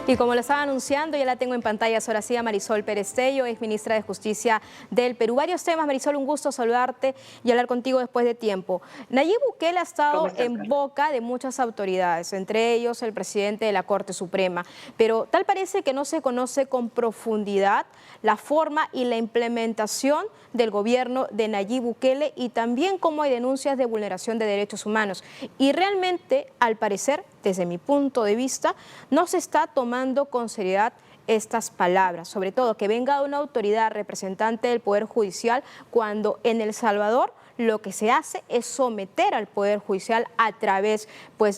Y como lo estaba anunciando, ya la tengo en pantalla, ahora sí, a Marisol Perestello, es ministra de Justicia del Perú. Varios temas, Marisol, un gusto saludarte y hablar contigo después de tiempo. Nayib Bukele ha ¿Cómo estado estás, en Carla? boca de muchas autoridades, entre ellos el presidente de la Corte Suprema, pero tal parece que no se conoce con profundidad la forma y la implementación del gobierno de Nayib Bukele y también cómo hay denuncias de vulneración de derechos humanos. Y realmente, al parecer, desde mi punto de vista, no se está tomando con seriedad estas palabras, sobre todo que venga de una autoridad representante del Poder Judicial cuando en El Salvador lo que se hace es someter al Poder Judicial a través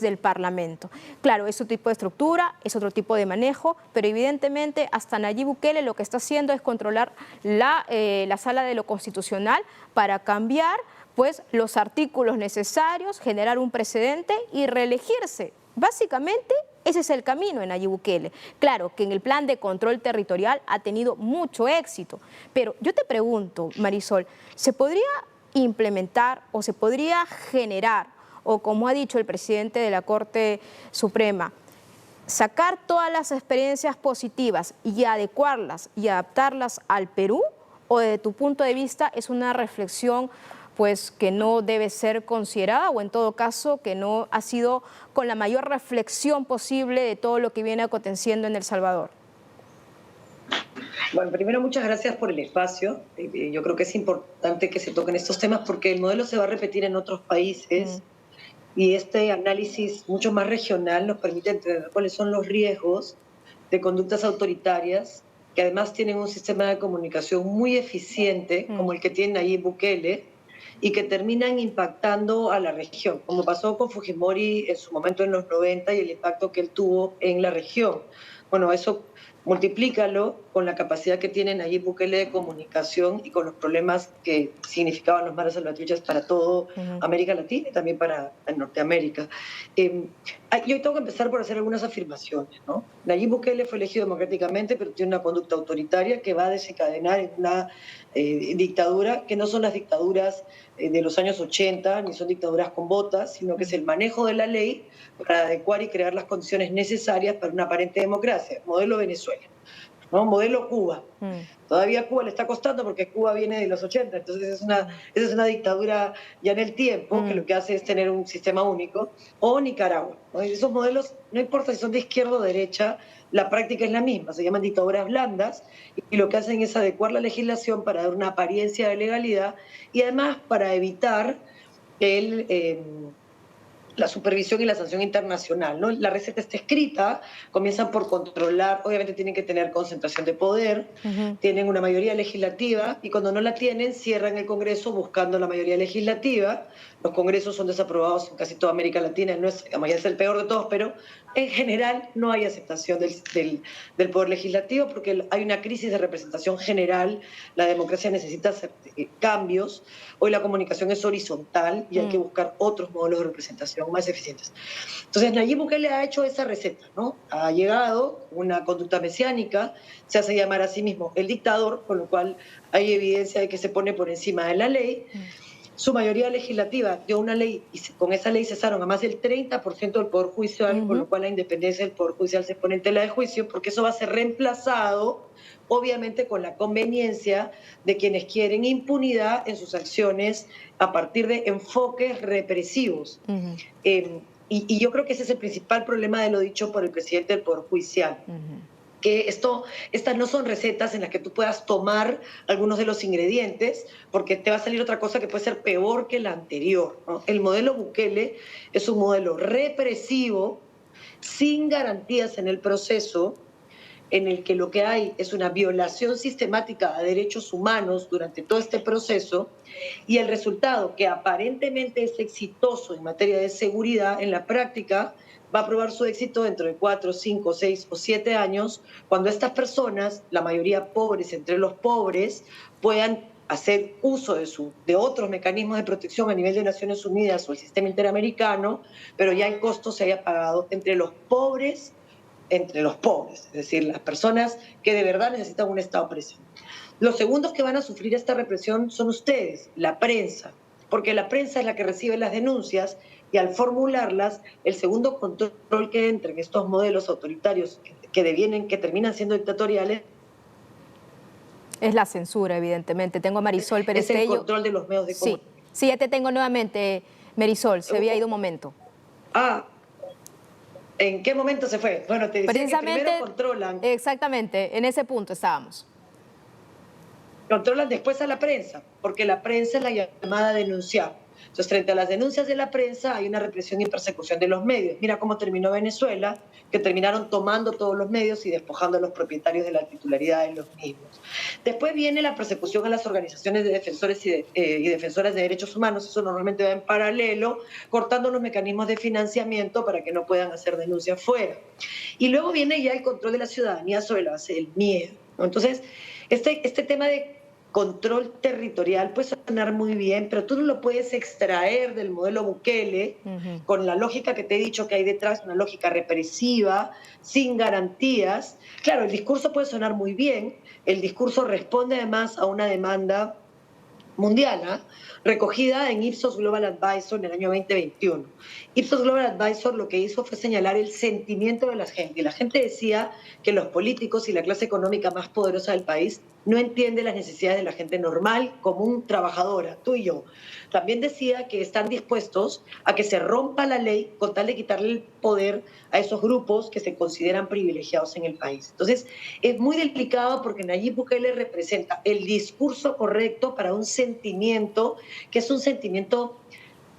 del Parlamento. Claro, es otro tipo de estructura, es otro tipo de manejo, pero evidentemente hasta Nayib Bukele lo que está haciendo es controlar la Sala de lo Constitucional para cambiar los artículos necesarios, generar un precedente y reelegirse. Básicamente, ese es el camino en Nayib Bukele. Claro que en el plan de control territorial ha tenido mucho éxito, pero yo te pregunto, Marisol, ¿se podría implementar o se podría generar, o como ha dicho el presidente de la Corte Suprema, sacar todas las experiencias positivas y adecuarlas y adaptarlas al Perú? ¿O desde tu punto de vista es una reflexión que no debe ser considerada, o en todo caso que no ha sido con la mayor reflexión posible de todo lo que viene aconteciendo en El Salvador? Bueno, primero muchas gracias por el espacio. Yo creo que es importante que se toquen estos temas porque el modelo se va a repetir en otros Mm. países y este análisis mucho más regional nos permite entender cuáles son los riesgos de conductas autoritarias que además tienen un sistema de comunicación muy eficiente Mm. como el que tiene Nayib Bukele y que terminan impactando a la región, como pasó con Fujimori en su momento en los 90 y el impacto que él tuvo en la región. Bueno, eso multiplícalo con la capacidad que tiene Nayib Bukele de comunicación y con los problemas que significaban los mares salvatruchas para toda Ujú. América Latina y también para Norteamérica. Yo tengo que empezar por hacer algunas afirmaciones, ¿no? Nayib Bukele fue elegido democráticamente, pero tiene una conducta autoritaria que va a desencadenar en una dictadura que no son las dictaduras de los años 80, ni son dictaduras con botas, sino que es Mm. el manejo de la ley para adecuar y crear las condiciones necesarias para una aparente democracia, modelo Venezuela, ¿no? Modelo Cuba. Mm. Todavía a Cuba le está costando porque Cuba viene de los 80, entonces Mm. esa es una dictadura ya en el tiempo que Mm. lo que hace es tener un sistema único, o Nicaragua, ¿no? Esos modelos, no importa si son de izquierda o derecha, la práctica es la misma, se llaman dictaduras blandas y lo que hacen es adecuar la legislación para dar una apariencia de legalidad y además para evitar el... la supervisión y la sanción internacional, ¿no? La receta está escrita, comienzan por controlar, obviamente tienen que tener concentración de poder, Ujú. tienen una mayoría legislativa y cuando no la tienen cierran el Congreso buscando la mayoría legislativa. Los congresos son desaprobados en casi toda América Latina, no es, es el peor de todos, pero en general no hay aceptación del poder legislativo porque hay una crisis de representación general, la democracia necesita hacer cambios, hoy la comunicación es horizontal y hay que Mm. buscar otros modelos de representación más eficientes. Entonces Nayib Bukele ha hecho esa receta, ¿no? Ha llegado una conducta mesiánica, se hace llamar a sí mismo el dictador, con lo cual hay evidencia de que se pone por encima de la ley. Mm. Su mayoría legislativa dio una ley y con esa ley cesaron a más del 30% del Poder Judicial, con Ujú. lo cual la independencia del Poder Judicial se pone en tela de juicio, porque eso va a ser reemplazado, obviamente, con la conveniencia de quienes quieren impunidad en sus acciones a partir de enfoques represivos. Ujú. Y yo creo que ese es el principal problema de lo dicho por el presidente del Poder Judicial, Ujú. que estas no son recetas en las que tú puedas tomar algunos de los ingredientes, porque te va a salir otra cosa que puede ser peor que la anterior, ¿no? El modelo Bukele es un modelo represivo, sin garantías en el proceso, en el que lo que hay es una violación sistemática a derechos humanos durante todo este proceso y el resultado, que aparentemente es exitoso en materia de seguridad, en la práctica va a probar su éxito dentro de 4, 5, 6 o 7 años, cuando estas personas, la mayoría pobres entre los pobres, puedan hacer uso de otros mecanismos de protección a nivel de Naciones Unidas o el sistema interamericano, pero ya el costo se haya pagado entre los pobres, es decir, las personas que de verdad necesitan un Estado presente. Los segundos que van a sufrir esta represión son ustedes, la prensa, porque la prensa es la que recibe las denuncias y al formularlas, el segundo control que entra en estos modelos autoritarios que terminan siendo dictatoriales Es la censura, evidentemente. Tengo a Marisol es el Perestello. control de los medios de Sí, comunicación. sí, ya te tengo nuevamente, Marisol. Se había ido un momento. Ah, ¿en qué momento se fue? Bueno, te decía que primero Precisamente, controlan, exactamente, en ese punto estábamos. controlan después a la prensa, porque la prensa es la llamada a denunciar. Entonces, frente a las denuncias de la prensa, hay una represión y persecución de los medios. Mira cómo terminó Venezuela, que terminaron tomando todos los medios y despojando a los propietarios de la titularidad de los mismos. Después viene la persecución a las organizaciones de defensores y defensoras de derechos humanos. Eso normalmente va en paralelo, cortando los mecanismos de financiamiento para que no puedan hacer denuncias fuera. Y luego viene ya el control de la ciudadanía sobre la base del miedo, ¿no? Entonces, este tema de control territorial puede sonar muy bien, pero tú no lo puedes extraer del modelo Bukele con la lógica que te he dicho que hay detrás, una lógica represiva, sin garantías. Claro, el discurso puede sonar muy bien, el discurso responde además a una demanda mundial, recogida en Ipsos Global Advisor en el año 2021. Ipsos Global Advisor lo que hizo fue señalar el sentimiento de la gente. Y la gente decía que los políticos y la clase económica más poderosa del país no entiende las necesidades de la gente normal, común, trabajadora, tú y yo. También decía que están dispuestos a que se rompa la ley con tal de quitarle el poder a esos grupos que se consideran privilegiados en el país. Entonces, es muy delicado porque Nayib Bukele representa el discurso correcto para un sentimiento que es un sentimiento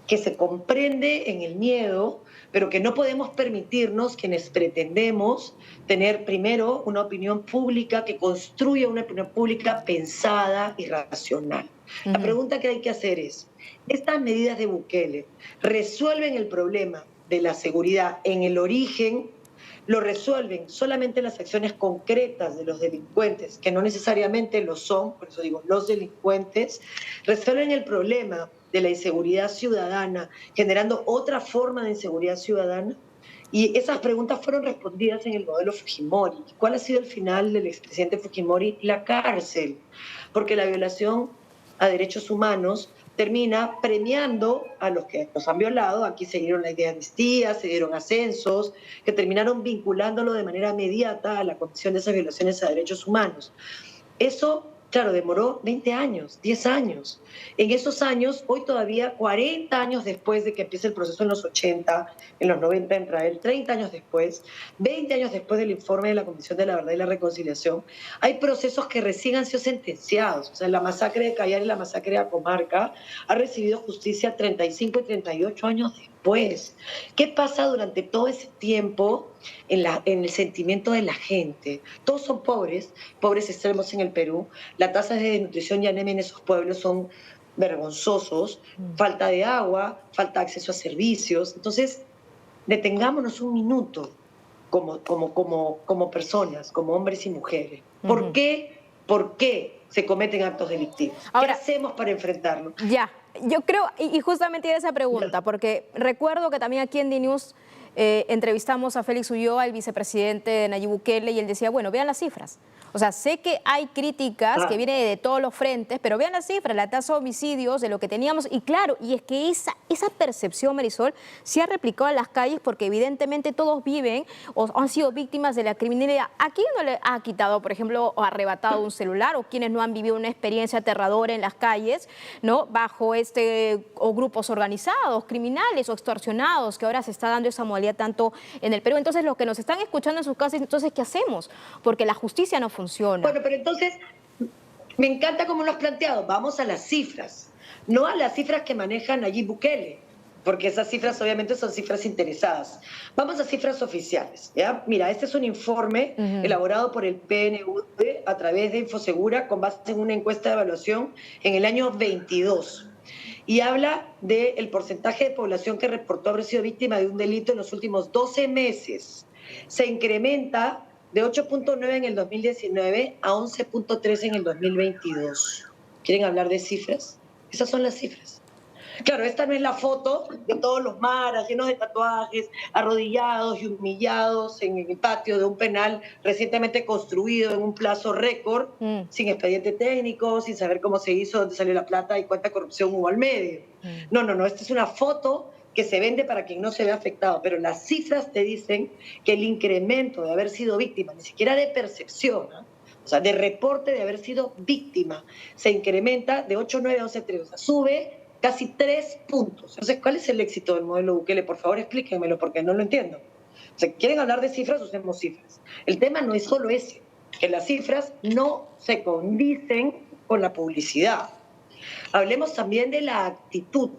que se comprende en el miedo, pero que no podemos permitirnos quienes pretendemos tener primero una opinión pública que construya una opinión pública pensada y racional. La pregunta que hay que hacer es, ¿estas medidas de Bukele resuelven el problema de la seguridad en el origen? ¿Lo resuelven solamente las acciones concretas de los delincuentes, que no necesariamente lo son, por eso digo los delincuentes? ¿Resuelven el problema de la inseguridad ciudadana, generando otra forma de inseguridad ciudadana? Y esas preguntas fueron respondidas en el modelo Fujimori. ¿Cuál ha sido el final del expresidente Fujimori? La cárcel, porque la violación a derechos humanos termina premiando a los que los han violado. Aquí se dieron la idea de amnistía, se dieron ascensos, que terminaron vinculándolo de manera inmediata a la comisión de esas violaciones a derechos humanos. Eso, claro, demoró 20 años, 10 años. En esos años, hoy todavía, 40 años después de que empiece el proceso en los 80, en los 90 entra él, 30 años después, 20 años después del informe de la Comisión de la Verdad y la Reconciliación, hay procesos que recién han sido sentenciados. O sea, la masacre de Cayar y la masacre de Apomarca ha recibido justicia 35 y 38 años después. ¿Qué pasa durante todo ese tiempo en el sentimiento de la gente? Todos son pobres, pobres extremos en el Perú. Las tasas de desnutrición y anemia en esos pueblos son vergonzosos. Falta de agua, falta de acceso a servicios. Entonces, detengámonos un minuto como personas, como hombres y mujeres. ¿Por qué? ¿Por qué se cometen actos delictivos? Ahora, ¿qué hacemos para enfrentarlo? Ya, yo creo, y justamente era esa pregunta, porque recuerdo que también aquí en DNews entrevistamos a Félix Ulloa, el vicepresidente de Nayib Bukele, y él decía, bueno, vean las cifras. O sea, sé que hay críticas que vienen de todos los frentes, pero vean las cifras, la tasa de homicidios, de lo que teníamos. Y claro, y es que esa percepción, Marisol, se ha replicado en las calles porque evidentemente todos viven o han sido víctimas de la criminalidad. ¿A quién no le ha quitado, por ejemplo, o arrebatado un celular? O quienes no han vivido una experiencia aterradora en las calles, ¿no? Bajo o grupos organizados, criminales o extorsionados, que ahora se está dando esa modalidad tanto en el Perú. Entonces, los que nos están escuchando en sus casas, entonces, ¿qué hacemos? Porque la justicia no funciona. Bueno, pero entonces, me encanta cómo lo has planteado. Vamos a las cifras, no a las cifras que maneja Nayib Bukele, porque esas cifras obviamente son cifras interesadas. Vamos a cifras oficiales, ¿ya? Mira, este es un informe elaborado por el PNUD a través de Infosegura con base en una encuesta de evaluación en el año 22. Y habla del porcentaje de población que reportó haber sido víctima de un delito en los últimos 12 meses. Se incrementa de 8.9 en el 2019 a 11.3 en el 2022. ¿Quieren hablar de cifras? Esas son las cifras. Claro, esta no es la foto de todos los maras llenos de tatuajes, arrodillados y humillados en el patio de un penal recientemente construido en un plazo récord, sin expediente técnico, sin saber cómo se hizo, dónde salió la plata y cuánta corrupción hubo al medio. No, esta es una foto que se vende para quien no se ve afectado, pero las cifras te dicen que el incremento de haber sido víctima, ni siquiera de percepción, ¿eh? O sea, de reporte de haber sido víctima, se incrementa de 8, 9 a 11, 3, o sea, sube casi 3 puntos. Entonces, ¿cuál es el éxito del modelo Bukele? Por favor, explíquenmelo, porque no lo entiendo. O sea, ¿quieren hablar de cifras? Usemos cifras. El tema no es solo ese, que las cifras no se condicen con la publicidad. Hablemos también de la actitud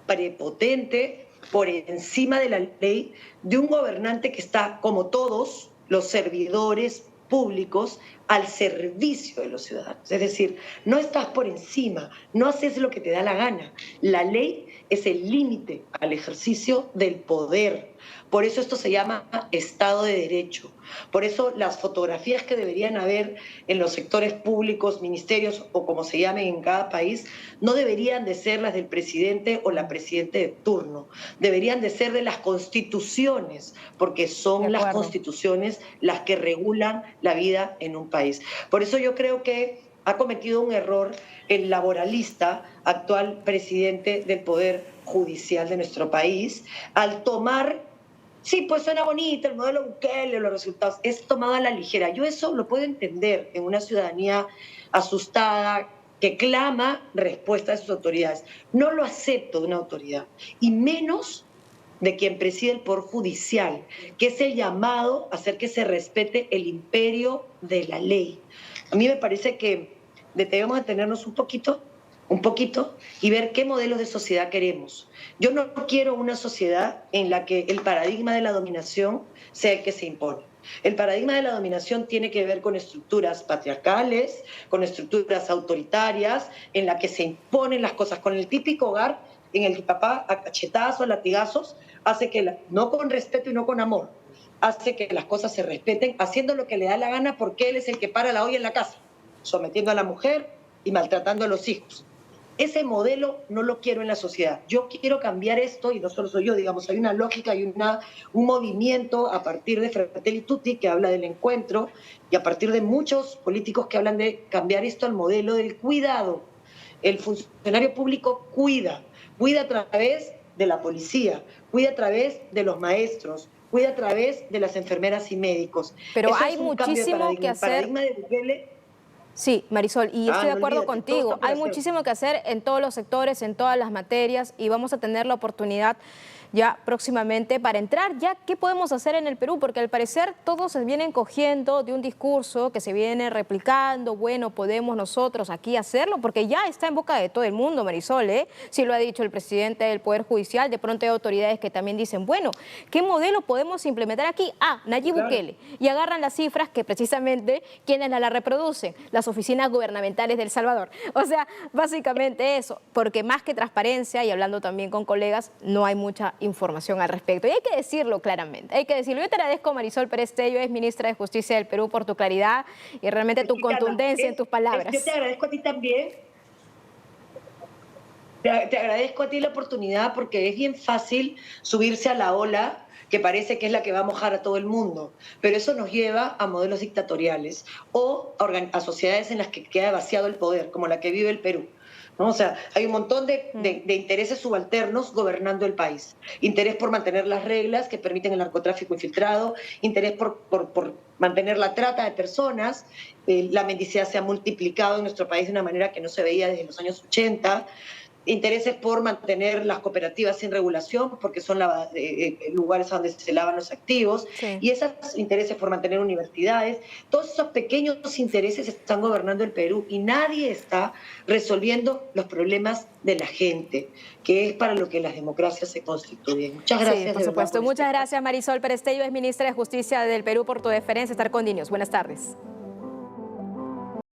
prepotente por encima de la ley de un gobernante que está, como todos los servidores públicos, al servicio de los ciudadanos. Es decir, no estás por encima, no haces lo que te da la gana. La ley es el límite al ejercicio del poder. Por eso esto se llama Estado de Derecho. Por eso las fotografías que deberían haber en los sectores públicos, ministerios o como se llamen en cada país, no deberían de ser las del presidente o la presidenta de turno. Deberían de ser de las constituciones, porque son las constituciones las que regulan la vida en un país. Por eso yo creo que ha cometido un error el laboralista, actual presidente del Poder Judicial de nuestro país, al tomar, sí, pues suena bonito el modelo Bukele, los resultados, es tomado a la ligera. Yo eso lo puedo entender en una ciudadanía asustada, que clama respuesta de sus autoridades. No lo acepto de una autoridad, y menos de quien preside el Poder Judicial, que es el llamado a hacer que se respete el imperio de la ley. A mí me parece que debemos detenernos un poquito, y ver qué modelos de sociedad queremos. Yo no quiero una sociedad en la que el paradigma de la dominación sea el que se impone. El paradigma de la dominación tiene que ver con estructuras patriarcales, con estructuras autoritarias, en la que se imponen las cosas, con el típico hogar en el que papá a cachetazos, a latigazos, hace que, no con respeto y no con amor, hace que las cosas se respeten, haciendo lo que le da la gana porque él es el que para la olla en la casa, sometiendo a la mujer y maltratando a los hijos. Ese modelo no lo quiero en la sociedad. Yo quiero cambiar esto, y no solo soy yo, digamos, hay una lógica y un movimiento a partir de Fratelli Tutti que habla del encuentro, y a partir de muchos políticos que hablan de cambiar esto al modelo del cuidado. El funcionario público cuida a través de la policía, cuida a través de los maestros, cuida a través de las enfermeras y médicos. Pero hay muchísimo que hacer. El paradigma de Bukele. Sí, Marisol, y estoy de acuerdo contigo. Hay muchísimo que hacer en todos los sectores, en todas las materias, y vamos a tener la oportunidad ya próximamente para entrar ya qué podemos hacer en el Perú, porque al parecer todos se vienen cogiendo de un discurso que se viene replicando, bueno, podemos nosotros aquí hacerlo, porque ya está en boca de todo el mundo, Marisol, ¿eh? Sí lo ha dicho el presidente del Poder Judicial, de pronto hay autoridades que también dicen, bueno, ¿qué modelo podemos implementar aquí? Ah, Nayib Bukele, y agarran las cifras que precisamente quienes la reproducen, las oficinas gubernamentales de El Salvador. O sea, básicamente eso, porque más que transparencia, y hablando también con colegas, no hay mucha información al respecto. Y hay que decirlo claramente, hay que decirlo. Yo te agradezco, Marisol Pérez Tello, es ministra de Justicia del Perú, por tu claridad y realmente tu contundencia en tus palabras. Yo te agradezco a ti también. Te agradezco a ti la oportunidad, porque es bien fácil subirse a la ola que parece que es la que va a mojar a todo el mundo, pero eso nos lleva a modelos dictatoriales o a sociedades en las que queda vaciado el poder, como la que vive el Perú, ¿no? O sea, hay un montón de intereses subalternos gobernando el país. Interés por mantener las reglas que permiten el narcotráfico infiltrado, interés por mantener la trata de personas, la mendicidad se ha multiplicado en nuestro país de una manera que no se veía desde los años 80, intereses por mantener las cooperativas sin regulación, porque son lugares donde se lavan los activos, sí. Y esos intereses por mantener universidades, todos esos pequeños intereses están gobernando el Perú, y nadie está resolviendo los problemas de la gente, que es para lo que las democracias se constituyen. Muchas gracias. Sí, por supuesto. Muchas gracias, Marisol Pérez Tello, es ministra de Justicia del Perú, por tu deferencia estar con DiNews. Buenas tardes.